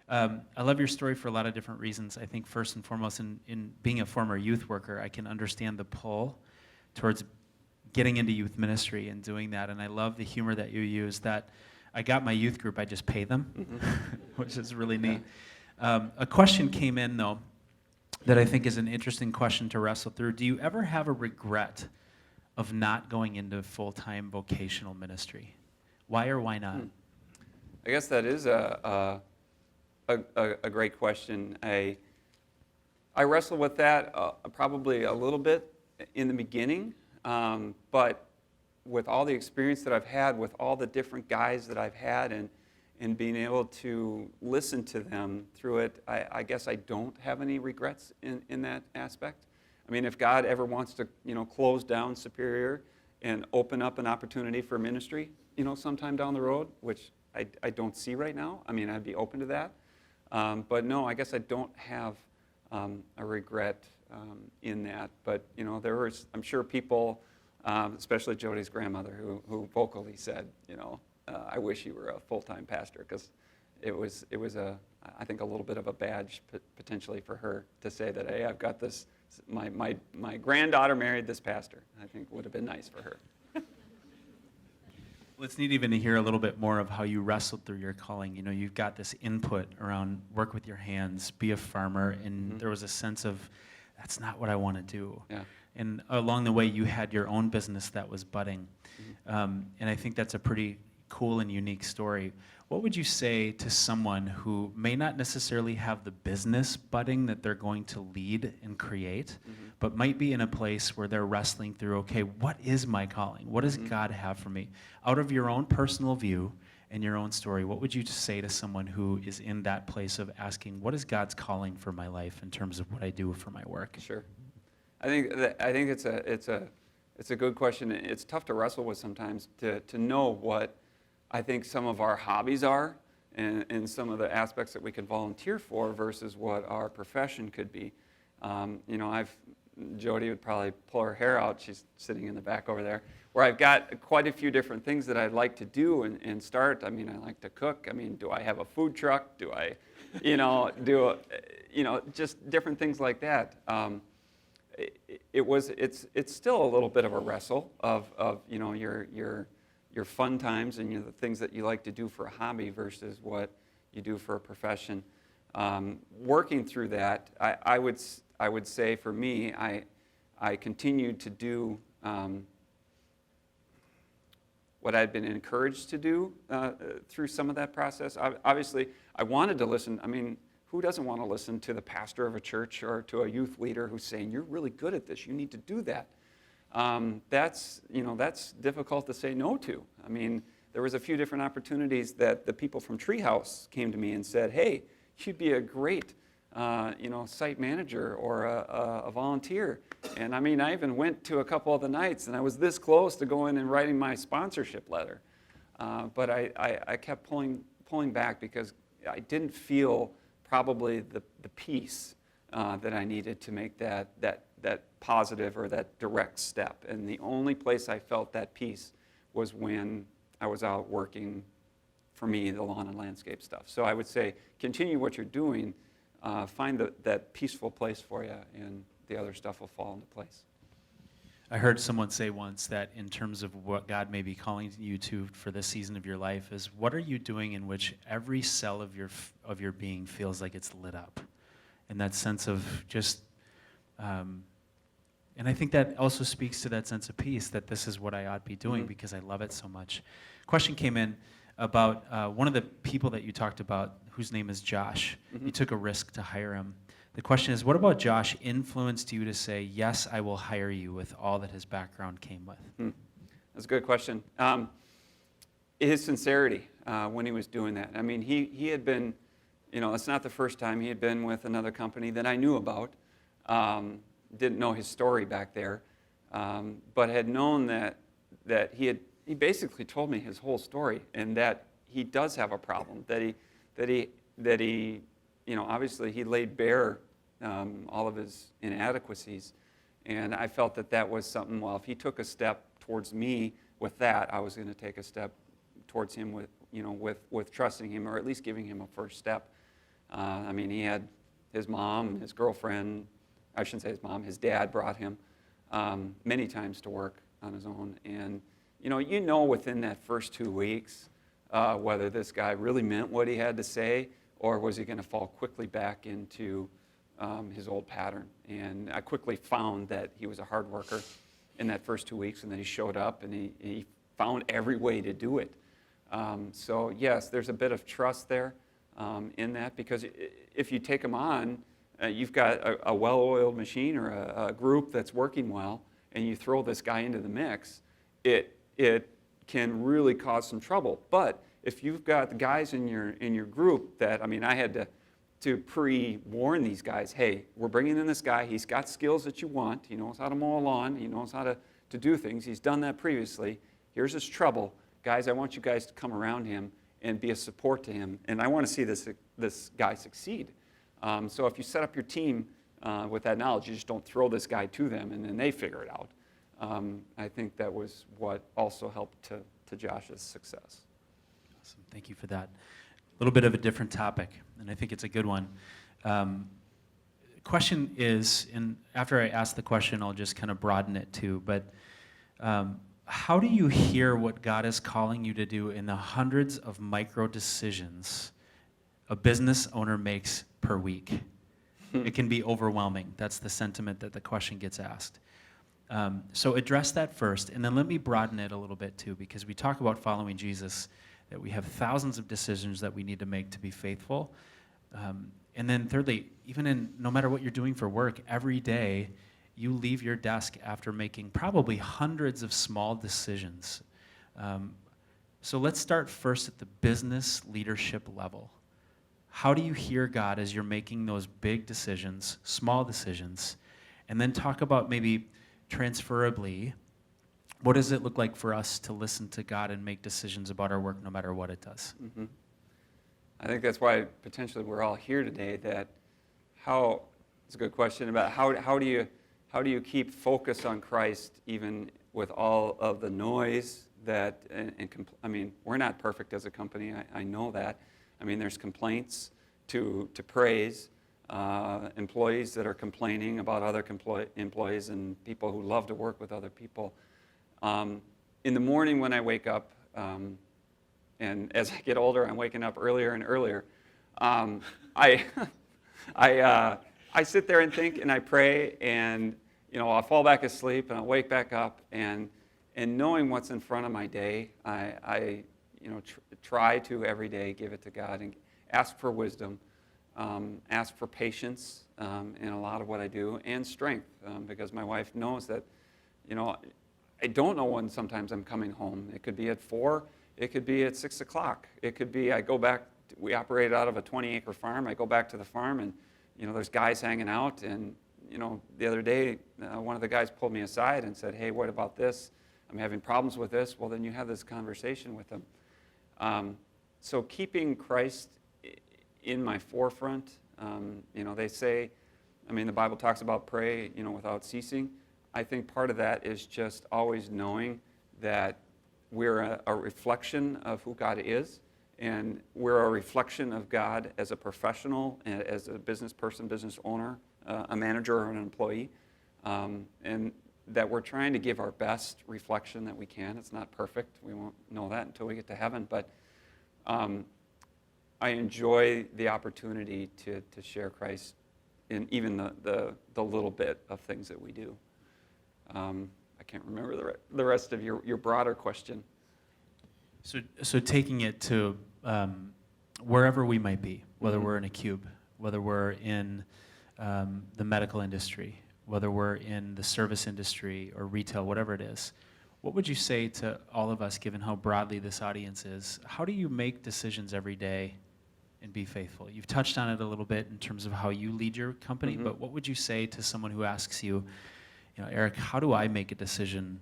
I love your story for a lot of different reasons. I think first and foremost, in being a former youth worker, I can understand the pull towards getting into youth ministry and doing that. And I love the humor that you use, that I got my youth group, I just pay them, which is really neat. A question came in, though, that I think is an interesting question to wrestle through. Do you ever have a regret of not going into full-time vocational ministry? Why or why not? I guess that is a great question. I wrestle with that probably a little bit in the beginning, but with all the experience that I've had, with all the different guys that I've had, and being able to listen to them through it, I guess I don't have any regrets in that aspect. I mean, if God ever wants to, close down Superior and open up an opportunity for ministry, sometime down the road, which I don't see right now. I mean, I'd be open to that. But no, I guess I don't have a regret in that. But, there was, I'm sure people, especially Jody's grandmother, who vocally said, I wish you were a full-time pastor, because it was I think a little bit of a badge potentially for her to say that, hey, I've got this, my granddaughter married this pastor. I think would have been nice for her. Well, it's neat even to hear a little bit more of how you wrestled through your calling. You've got this input around work with your hands, be a farmer, and there was a sense of, that's not what I want to do. Yeah. And along the way, you had your own business that was budding. And I think that's a pretty cool and unique story. What would you say to someone who may not necessarily have the business budding that they're going to lead and create, but might be in a place where they're wrestling through, okay, what is my calling? What does God have for me? Out of your own personal view and your own story, what would you say to someone who is in that place of asking, what is God's calling for my life in terms of what I do for my work? Sure. I think it's a good question. It's tough to wrestle with sometimes to know what I think some of our hobbies are and some of the aspects that we can volunteer for versus what our profession could be. Jody would probably pull her hair out. She's sitting in the back over there, where I've got quite a few different things that I'd like to do and start. I mean, I like to cook. I mean, do I have a food truck? Do I, just different things like that. It's still a little bit of a wrestle of your fun times and the things that you like to do for a hobby versus what you do for a profession. Working through that, I would say for me, I continued to do what I'd been encouraged to do through some of that process. Obviously, I wanted to listen. I mean, who doesn't want to listen to the pastor of a church or to a youth leader who's saying, you're really good at this, you need to do that? That's difficult to say no to. I mean, there was a few different opportunities that the people from Treehouse came to me and said, hey, you'd be a great site manager or a volunteer. And I mean, I even went to a couple of the nights, and I was this close to going and writing my sponsorship letter. But I kept pulling back because I didn't feel probably the peace that I needed to make that positive or that direct step. And the only place I felt that peace was when I was out working, for me, the lawn and landscape stuff. So I would say, continue what you're doing, find that peaceful place for you, and the other stuff will fall into place. I heard someone say once that in terms of what God may be calling you to for this season of your life is, what are you doing in which every cell of your being feels like it's lit up? And that sense of just, and I think that also speaks to that sense of peace, that this is what I ought to be doing because I love it so much. Question came in about one of the people that you talked about, whose name is Josh. You took a risk to hire him. The question is, what about Josh influenced you to say, yes, I will hire you, with all that his background came with? That's a good question. His sincerity when he was doing that. I mean, he had been, it's not the first time he had been with another company that I knew about. Didn't know his story back there, but had known that he basically told me his whole story, and that he does have a problem, that he obviously he laid bare all of his inadequacies, and I felt that was something. Well, if he took a step towards me with that, I was going to take a step towards him with trusting him, or at least giving him a first step I mean, he had his mom, his girlfriend, I shouldn't say his mom, his dad brought him many times to work on his own. And, you know within that first 2 weeks whether this guy really meant what he had to say or was he going to fall quickly back into his old pattern. And I quickly found that he was a hard worker in that first 2 weeks, and then he showed up and he found every way to do it. So yes, there's a bit of trust there in that, because if you take him on, you've got a well-oiled machine or a group that's working well, and you throw this guy into the mix, it can really cause some trouble. But if you've got the guys in your group that, I mean, I had to pre-warn these guys, hey, we're bringing in this guy, he's got skills that you want, he knows how to mow a lawn, he knows how to do things, he's done that previously, here's his trouble. Guys, I want you guys to come around him and be a support to him, and I want to see this guy succeed. So if you set up your team with that knowledge, you just don't throw this guy to them and then they figure it out. I think that was what also helped to Josh's success. Awesome. Thank you for that. A little bit of a different topic, and I think it's a good one. Question is, and after I ask the question, I'll just kind of broaden it too, but how do you hear what God is calling you to do in the hundreds of micro decisions a business owner makes per week? It can be overwhelming. That's the sentiment that the question gets asked. So address that first, and then let me broaden it a little bit too, because we talk about following Jesus, that we have thousands of decisions that we need to make to be faithful. And then thirdly, even no matter what you're doing for work, every day you leave your desk after making probably hundreds of small decisions. So let's start first at the business leadership level. How do you hear God as you're making those big decisions, small decisions, and then talk about maybe transferably, what does it look like for us to listen to God and make decisions about our work no matter what it does? Mm-hmm. I think that's why potentially we're all here today. It's a good question about how do you keep focus on Christ even with all of the noise that, I mean, we're not perfect as a company, I know that. I mean, there's complaints to praise, employees that are complaining about other employees and people who love to work with other people. In the morning when I wake up, and as I get older, I'm waking up earlier and earlier, I sit there and think and I pray, and I'll fall back asleep and I'll wake back up, and knowing what's in front of my day, I try to every day give it to God and ask for wisdom, ask for patience in a lot of what I do, and strength, because my wife knows that, I don't know when sometimes I'm coming home. It could be at 4, it could be at 6 o'clock. It could be I go back, we operate out of a 20-acre farm. I go back to the farm and, there's guys hanging out. And, the other day, one of the guys pulled me aside and said, hey, what about this? I'm having problems with this. Well, then you have this conversation with them. So keeping Christ in my forefront, they say, the Bible talks about pray, without ceasing. I think part of that is just always knowing that we're a reflection of who God is, and we're a reflection of God as a professional, as a business person, business owner, a manager or an employee, and that we're trying to give our best reflection that we can. It's not perfect. We won't know that until we get to heaven, but I enjoy the opportunity to share Christ in even the little bit of things that we do. I can't remember the rest of your broader question. So taking it to wherever we might be, whether we're in a cube, whether we're in the medical industry, whether we're in the service industry or retail, whatever it is, what would you say to all of us, given how broadly this audience is? How do you make decisions every day and be faithful? You've touched on it a little bit in terms of how you lead your company, but what would you say to someone who asks you, Eric, how do I make a decision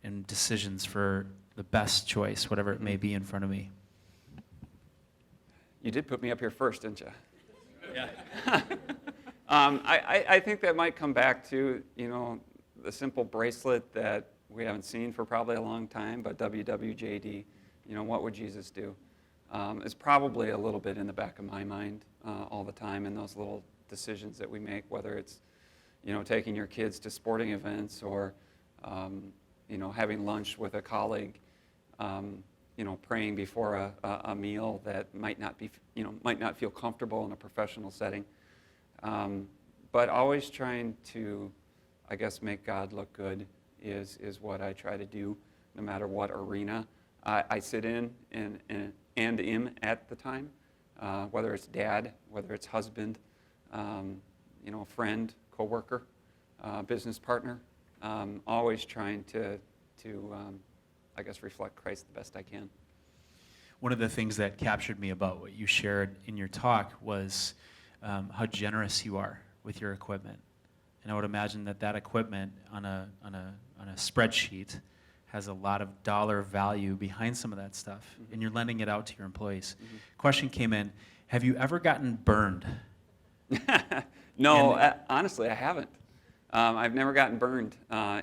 and decisions for the best choice, whatever it may be in front of me? You did put me up here first, didn't you? Yeah. I think that might come back to, the simple bracelet that we haven't seen for probably a long time, but WWJD, what would Jesus do? is probably a little bit in the back of my mind all the time in those little decisions that we make, whether it's, taking your kids to sporting events or, having lunch with a colleague, praying before a meal that might not feel comfortable in a professional setting. But always trying to, I guess, make God look good is what I try to do, no matter what arena I sit in and am at the time, whether it's dad, whether it's husband, friend, coworker, business partner. Always trying to I guess, reflect Christ the best I can. One of the things that captured me about what you shared in your talk was how generous you are with your equipment. And I would imagine that equipment on a spreadsheet has a lot of dollar value behind some of that stuff, and you're lending it out to your employees. Question came in, have you ever gotten burned? No, honestly, I haven't. I've never gotten burned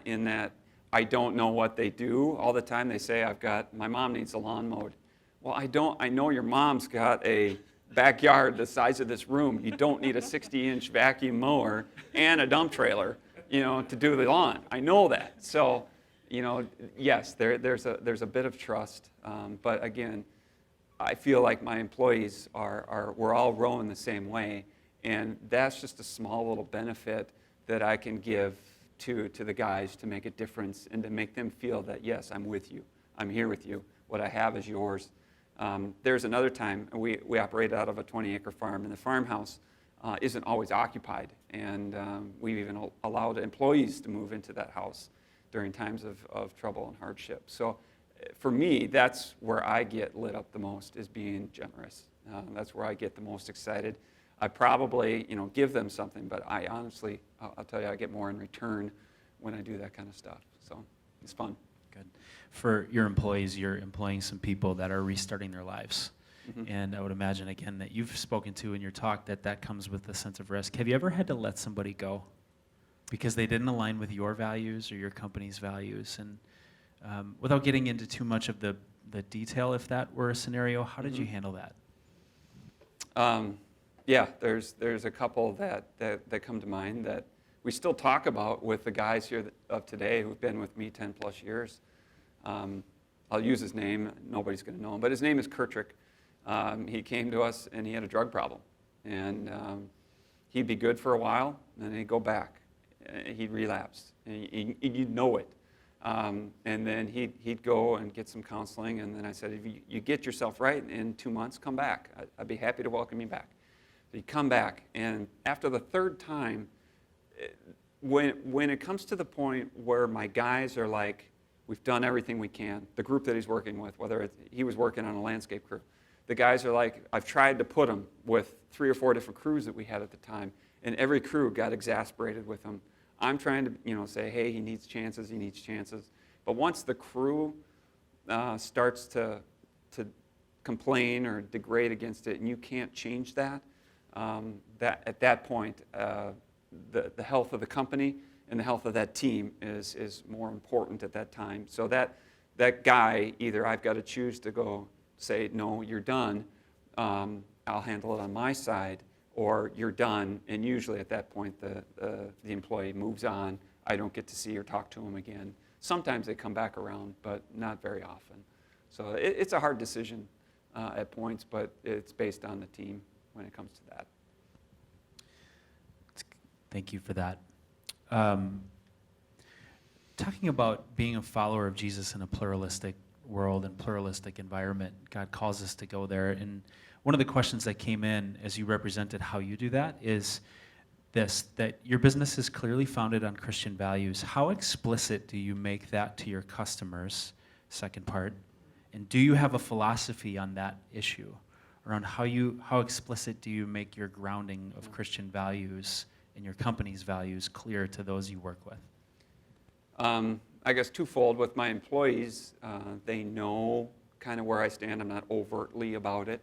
in that I don't know what they do. All the time they say, my mom needs the lawn mowed. Well, I know your mom's got a backyard the size of this room. You don't need a 60-inch vacuum mower and a dump trailer, to do the lawn. I know that. So, yes, there's a bit of trust. But again, I feel like my employees we're all rowing the same way. And that's just a small little benefit that I can give to the guys to make a difference and to make them feel that, yes, I'm with you. I'm here with you. What I have is yours. There's another time we operate out of a 20-acre farm, and the farmhouse isn't always occupied. And we've even allowed employees to move into that house during times of trouble and hardship. So for me, that's where I get lit up the most, is being generous. That's where I get the most excited. I probably, give them something, but I honestly, I'll tell you, I get more in return when I do that kind of stuff. So it's fun. Good. For your employees, you're employing some people that are restarting their lives. And I would imagine, again, that you've spoken to in your talk that comes with a sense of risk. Have you ever had to let somebody go because they didn't align with your values or your company's values? And without getting into too much of the detail, if that were a scenario, how did you handle that? Yeah, there's a couple that come to mind that we still talk about with the guys here of today who've been with me 10 plus years. I'll use his name. Nobody's going to know him, but his name is Kirtrick. He came to us and he had a drug problem, and he'd be good for a while, and then he'd go back. He'd relapse, and you'd know it. And then he'd go and get some counseling, and then I said, if you get yourself right in 2 months, come back. I'd be happy to welcome you back. So he'd come back, and after the third time, when it comes to the point where my guys are like, we've done everything we can, the group that he's working with, whether he was working on a landscape crew, the guys are like, I've tried to put him with 3 or 4 different crews that we had at the time, and every crew got exasperated with him. I'm trying to, say, hey, he needs chances. But once the crew starts to complain or degrade against it, and you can't change that, at that point, the health of the company and the health of that team is more important at that time. So that guy, either I've got to choose to go say, no, you're done, I'll handle it on my side, or you're done, and usually at that point the employee moves on. I don't get to see or talk to him again. Sometimes they come back around, but not very often. So it's a hard decision at points, but it's based on the team when it comes to that. Thank you for that. Talking about being a follower of Jesus in a pluralistic world and pluralistic environment, God calls us to go there. And one of the questions that came in as you represented how you do that is this, that your business is clearly founded on Christian values. How explicit do you make that to your customers? Second part. And do you have a philosophy on that issue around how explicit do you make your grounding of Christian values and your company's values clear to those you work with? I guess twofold. With my employees, they know kind of where I stand. I'm not overtly about it.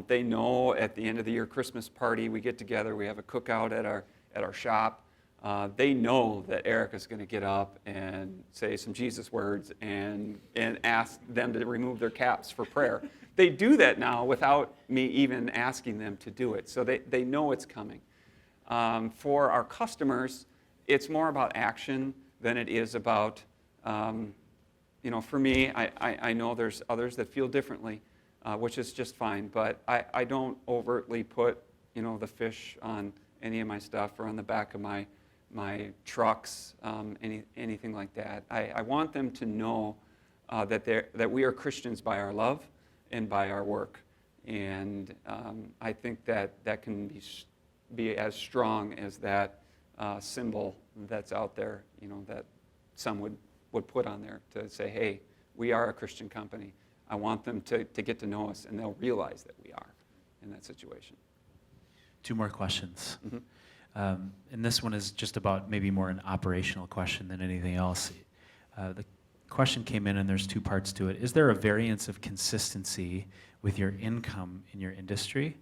They know at the end of the year Christmas party, we get together, we have a cookout at our shop. they know that Erica's going to get up and say some Jesus words and ask them to remove their caps for prayer. They do that now without me even asking them to do it. So they know it's coming. For our customers, it's more about action than it is about, for me, I know there's others that feel differently, which is just fine. But I don't overtly put, the fish on any of my stuff or on the back of my trucks, anything like that. I want them to know that we are Christians by our love and by our work. And I think that can be as strong as that symbol that's out there, that some would put on there to say, hey, we are a Christian company. I want them to get to know us, and they'll realize that we are in that situation. 2 more questions. Mm-hmm. And this one is just about maybe more an operational question than anything else. The question came in, and there's 2 parts to it. Is there a variance of consistency with your income in your industry?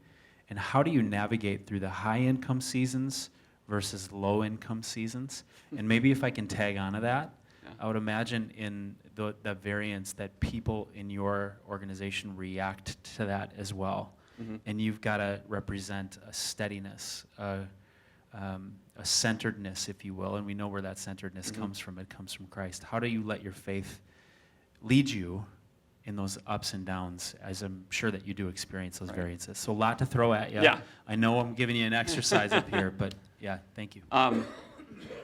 And how do you navigate through the high income seasons versus low income seasons? And maybe if I can tag onto that, Yeah. I would imagine in the variance that people in your organization react to that as well. Mm-hmm. And you've got to represent a steadiness, a centeredness, if you will, and we know where that centeredness Mm-hmm. comes from. It comes from Christ. How do you let your faith lead you in those ups and downs, as I'm sure that you do experience those Right. variances? So a lot to throw at you. Yeah. I know I'm giving you an exercise up here, but yeah, thank you.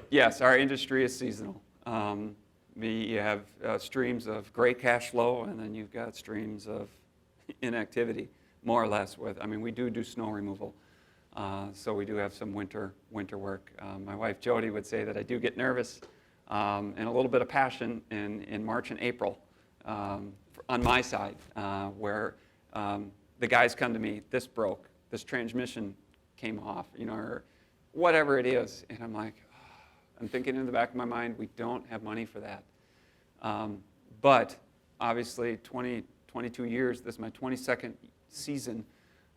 Yes, our industry is seasonal. You have streams of great cash flow, and then you've got streams of inactivity, more or less. We do snow removal, so we do have some winter work. My wife Jody would say that I do get nervous and a little bit of passion in March and April on my side, where the guys come to me, this broke, this transmission came off, or whatever it is, and I'm like, I'm thinking in the back of my mind, we don't have money for that. But obviously, 22 years, this is my 22nd season,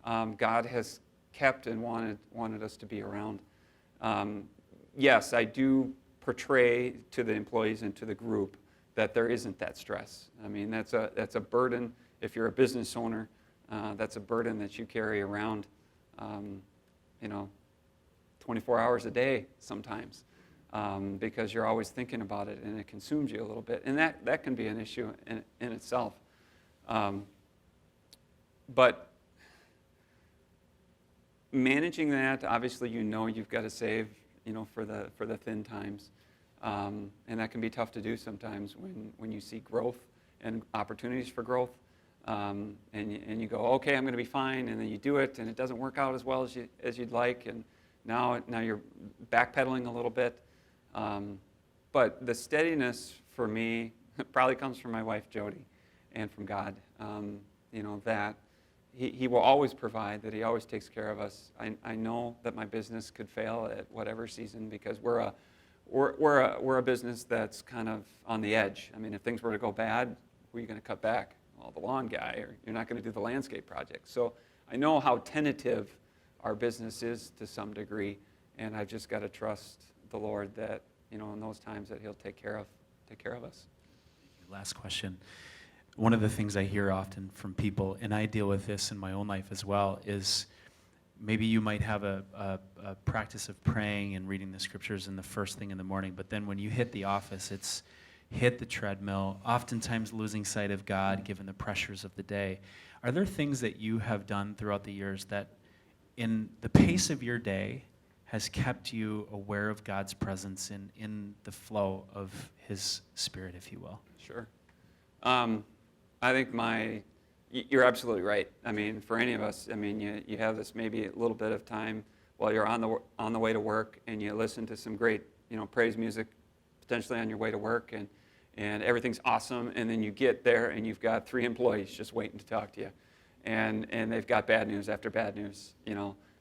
God has kept and wanted us to be around. Yes, I do portray to the employees and to the group that there isn't that stress. That's a burden. If you're a business owner, that's a burden that you carry around, 24 hours a day sometimes. Because you're always thinking about it, and it consumes you a little bit. And that can be an issue in itself. But managing that, obviously, you've got to save, for the thin times. And that can be tough to do sometimes when you see growth and opportunities for growth. And you go, okay, I'm going to be fine, and then you do it, and it doesn't work out as well as you'd like, and now you're backpedaling a little bit. But the steadiness for me probably comes from my wife Jody and from God. That he will always provide, that he always takes care of us. I know that my business could fail at whatever season, because we're a business that's kind of on the edge. If things were to go bad, who are you going to cut back? Well, the lawn guy, or you're not going to do the landscape project. So I know how tentative our business is to some degree, and I've just got to trust the Lord that, in those times, that he'll take care of us. Last question. One of the things I hear often from people, and I deal with this in my own life as well, is maybe you might have a practice of praying and reading the scriptures in the first thing in the morning, but then when you hit the office, it's hit the treadmill, oftentimes losing sight of God given the pressures of the day. Are there things that you have done throughout the years that in the pace of your day has kept you aware of God's presence in the flow of his Spirit, if you will? Sure. I think you're absolutely right. For any of us, you have this maybe a little bit of time while you're on the way to work, and you listen to some great, praise music, potentially on your way to work, and everything's awesome, and then you get there and you've got 3 employees just waiting to talk to you, and they've got bad news after bad news,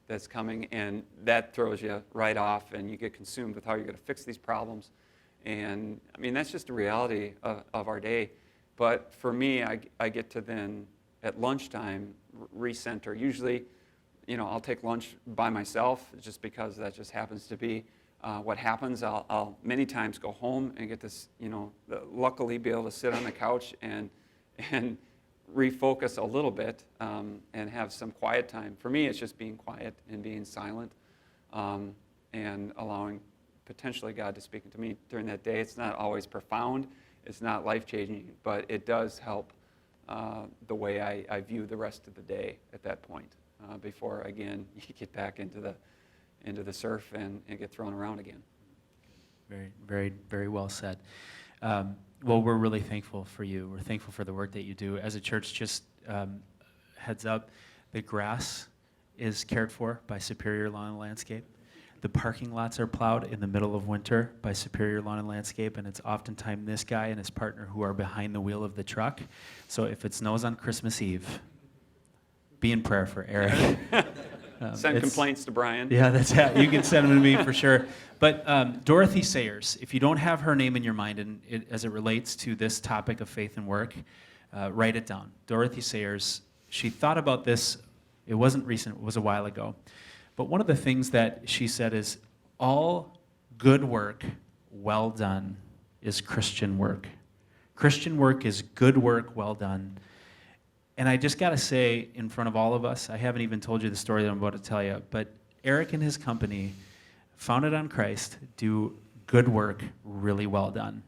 that's coming, and that throws you right off, and you get consumed with how you're going to fix these problems. And that's just the reality of our day. But for me, I get to then at lunchtime recenter. Usually, I'll take lunch by myself, just because that just happens to be what happens, I'll many times go home and get this, luckily be able to sit on the couch and refocus a little bit and have some quiet time. For me, it's just being quiet and being silent and allowing potentially God to speak to me during that day. It's not always profound, it's not life-changing, but it does help the way I view the rest of the day at that point before, again, you get back into the surf and get thrown around again. Very, very, very well said. Well, we're really thankful for you. We're thankful for the work that you do. As a church, just heads up, the grass is cared for by Superior Lawn and Landscape. The parking lots are plowed in the middle of winter by Superior Lawn and Landscape, and it's oftentimes this guy and his partner who are behind the wheel of the truck. So if it snows on Christmas Eve, be in prayer for Eric. Send complaints to Brian. Yeah, you can send them to me for sure. But Dorothy Sayers, if you don't have her name in your mind as it relates to this topic of faith and work, write it down. Dorothy Sayers, she thought about this. It wasn't recent, it was a while ago. But one of the things that she said is, all good work, well done, is Christian work. Christian work is good work, well done. And I just got to say, in front of all of us, I haven't even told you the story that I'm about to tell you, but Eric and his company, founded on Christ, do good work really well done.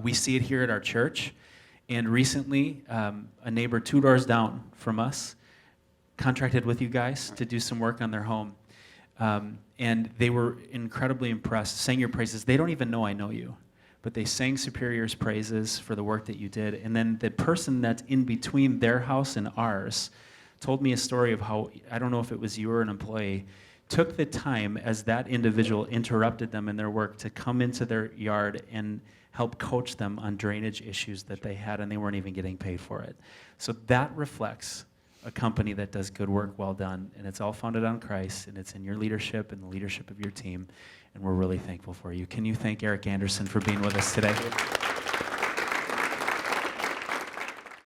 We see it here at our church, and recently, a neighbor 2 doors down from us contracted with you guys to do some work on their home. And they were incredibly impressed, sang your praises. They don't even know I know you, but they sang Superior's praises for the work that you did. And then the person that's in between their house and ours told me a story of how, I don't know if it was you or an employee, took the time as that individual interrupted them in their work to come into their yard and help coach them on drainage issues that they had, and they weren't even getting paid for it. So that reflects a company that does good work well done, and it's all founded on Christ, and it's in your leadership and the leadership of your team, and we're really thankful for you. Can you thank Eric Anderson for being with us today?